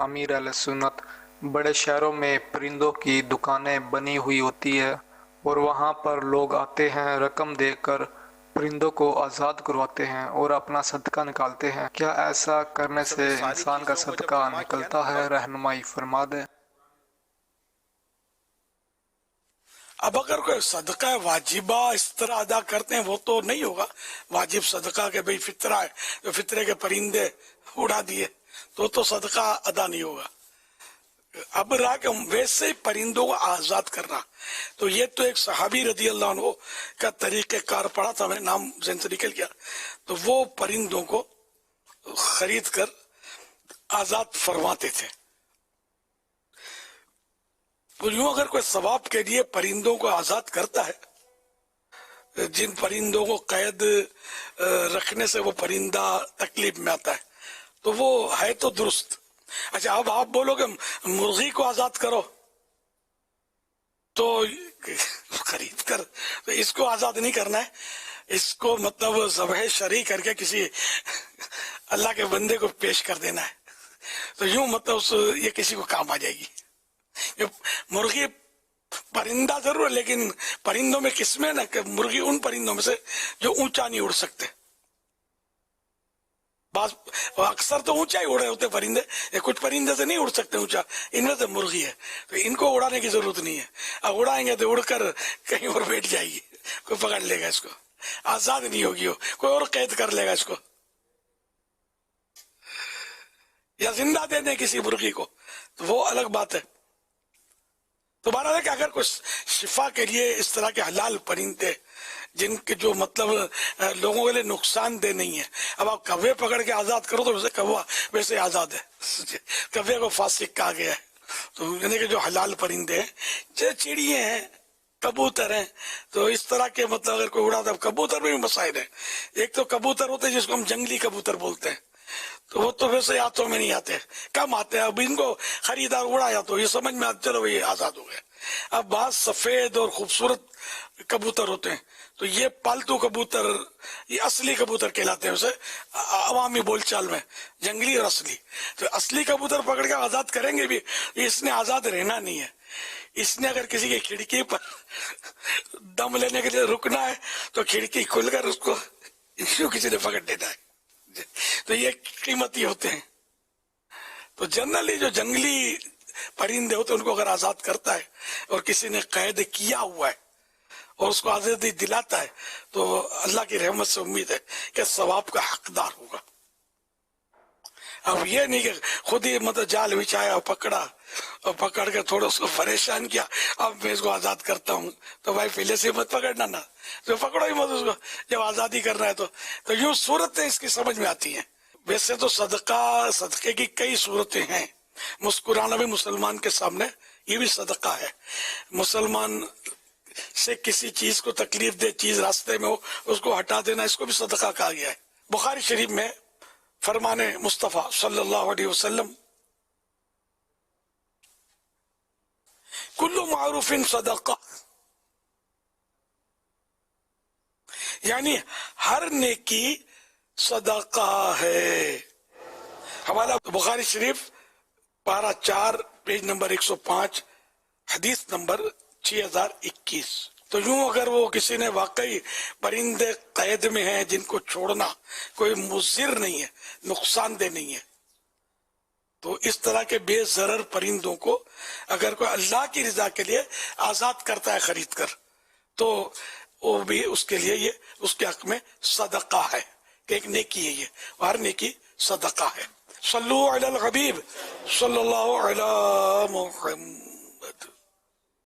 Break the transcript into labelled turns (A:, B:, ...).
A: امیر اہل سنت، بڑے شہروں میں پرندوں کی دکانیں بنی ہوئی ہوتی ہے اور وہاں پر لوگ آتے ہیں، رقم دے کر پرندوں کو آزاد کرواتے ہیں اور اپنا صدقہ نکالتے ہیں۔ کیا ایسا کرنے سے انسان کا صدقہ نکلتا ہے؟ رہنمائی فرما دیں۔
B: اب اگر کوئی صدقہ واجبہ اس طرح ادا کرتے ہیں وہ تو نہیں ہوگا واجب صدقہ کہ بھئی فطرہ ہے تو فطرے کے پرندے اڑا دیے، تو صدقہ ادا نہیں ہوگا۔ اب رہا کہ ویسے ہی پرندوں کو آزاد کرنا، تو یہ تو ایک صحابی رضی اللہ عنہ کا طریقہ کار پڑھا تھا، میں نام ذہن سے نکل گیا، تو وہ پرندوں کو خرید کر آزاد فرماتے تھے۔ تو یوں اگر کوئی ثواب کے لیے پرندوں کو آزاد کرتا ہے، جن پرندوں کو قید رکھنے سے وہ پرندہ تکلیف میں آتا ہے، تو وہ ہے تو درست۔ اچھا اب آپ بولو کہ مرغی کو آزاد کرو تو خرید کر، تو اس کو آزاد نہیں کرنا ہے، اس کو مطلب ذبح شرعی کر کے کسی اللہ کے بندے کو پیش کر دینا ہے، تو یوں مطلب یہ کسی کو کام آ جائے گی۔ مرغی پرندہ ضرور ہے، لیکن پرندوں میں قسمیں نا کہ مرغی ان پرندوں میں سے جو اونچا نہیں اڑ سکتے، بعض اکثر تو اونچا ہی اڑے ہوتے پرندے، یہ کچھ پرندے سے نہیں اڑ سکتے اونچا، ان میں سے مرغی ہے، تو ان کو اڑانے کی ضرورت نہیں ہے، اب اڑائیں گے تو اڑ کر کہیں اور بیٹھ جائے گی، کوئی پکڑ لے گا اس کو، آزاد نہیں ہوگی، وہ کوئی اور قید کر لے گا اس کو، یا زندہ دے دیں کسی مرغی کو تو وہ الگ بات ہے۔ تو بہرحال ہے کہ اگر کوئی شفا کے لیے اس طرح کے حلال پرندے جن کے جو مطلب لوگوں کے لیے نقصان دہ نہیں ہے، اب آپ کوے پکڑ کے آزاد کرو تو ویسے کوا ویسے آزاد ہے، کوے کو فاسق کہا گیا ہے۔ تو یعنی کہ جو حلال پرندے ہیں، جیسے چڑیے ہیں، کبوتر ہیں، تو اس طرح کے مطلب اگر کوئی اڑاتا ہے، کبوتر میں بھی مسائل ہیں۔ ایک تو کبوتر ہوتے ہیں جس کو ہم جنگلی کبوتر بولتے ہیں، تو وہ تو ویسے ہاتھوں میں نہیں آتے، کم آتے ہیں، اب ان کو خریدار اڑایا تو یہ سمجھ میں آتا چلو یہ آزاد ہو گئے۔ اب بعض سفید اور خوبصورت کبوتر ہوتے ہیں، تو یہ پالتو کبوتر، یہ اصلی کبوتر کہلاتے ہیں، اسے عوامی بول چال میں جنگلی اور اصلی۔ تو اصلی کبوتر پکڑ کے آزاد کریں گے بھی، اس نے آزاد رہنا نہیں ہے، اس نے اگر کسی کی کھڑکی پر دم لینے کے لیے رکنا ہے تو کھڑکی کھل کر اس کو کسی نے پکڑ دینا ہے، تو یہ قیمتی ہوتے ہیں۔ تو جنرلی جو جنگلی پرندے ہوتے ہیں ان کو اگر آزاد کرتا ہے اور کسی نے قید کیا ہوا ہے اور اس کو آزادی دلاتا ہے تو اللہ کی رحمت سے امید ہے کہ ثواب کا حقدار ہوگا۔ اب یہ نہیں کہ خود ہی مطلب جال بچھایا اور پکڑا اور پکڑ کے تھوڑا اس کو پریشان کیا، اب میں اس کو آزاد کرتا ہوں، تو بھائی پہلے سے مت پکڑنا نا، تو پکڑو ہی مت اس کو جب آزادی کرنا ہے تو یوں صورتیں اس کی سمجھ میں آتی ہیں۔ ویسے تو صدقے کی کئی صورتیں ہیں، مسکرانا بھی مسلمان کے سامنے یہ بھی صدقہ ہے، مسلمان سے کسی چیز کو تکلیف دہ چیز راستے میں ہو اس کو ہٹا دینا، اس کو بھی صدقہ کہا گیا ہے۔ بخاری شریف میں فرمان مصطفیٰ صلی اللہ علیہ وسلم، کل معروف صدقہ، یعنی ہر نیکی صدقہ ہے۔ حوالہ بخاری شریف پارہ 4 پیج نمبر 105 حدیث نمبر 6021۔ تو یوں اگر وہ کسی نے واقعی پرندے قید میں ہیں جن کو چھوڑنا کوئی مضر نہیں ہے، نقصان دہ نہیں ہے، تو اس طرح کے بے ضرر پرندوں کو اگر کوئی اللہ کی رضا کے لیے آزاد کرتا ہے خرید کر، تو وہ بھی اس کے لیے یہ اس کے حق میں صدقہ ہے کہ ایک نیکی ہے، یہ ہر نیکی صدقہ ہے۔ صلو علی الحبیب صلی اللہ علی محمد۔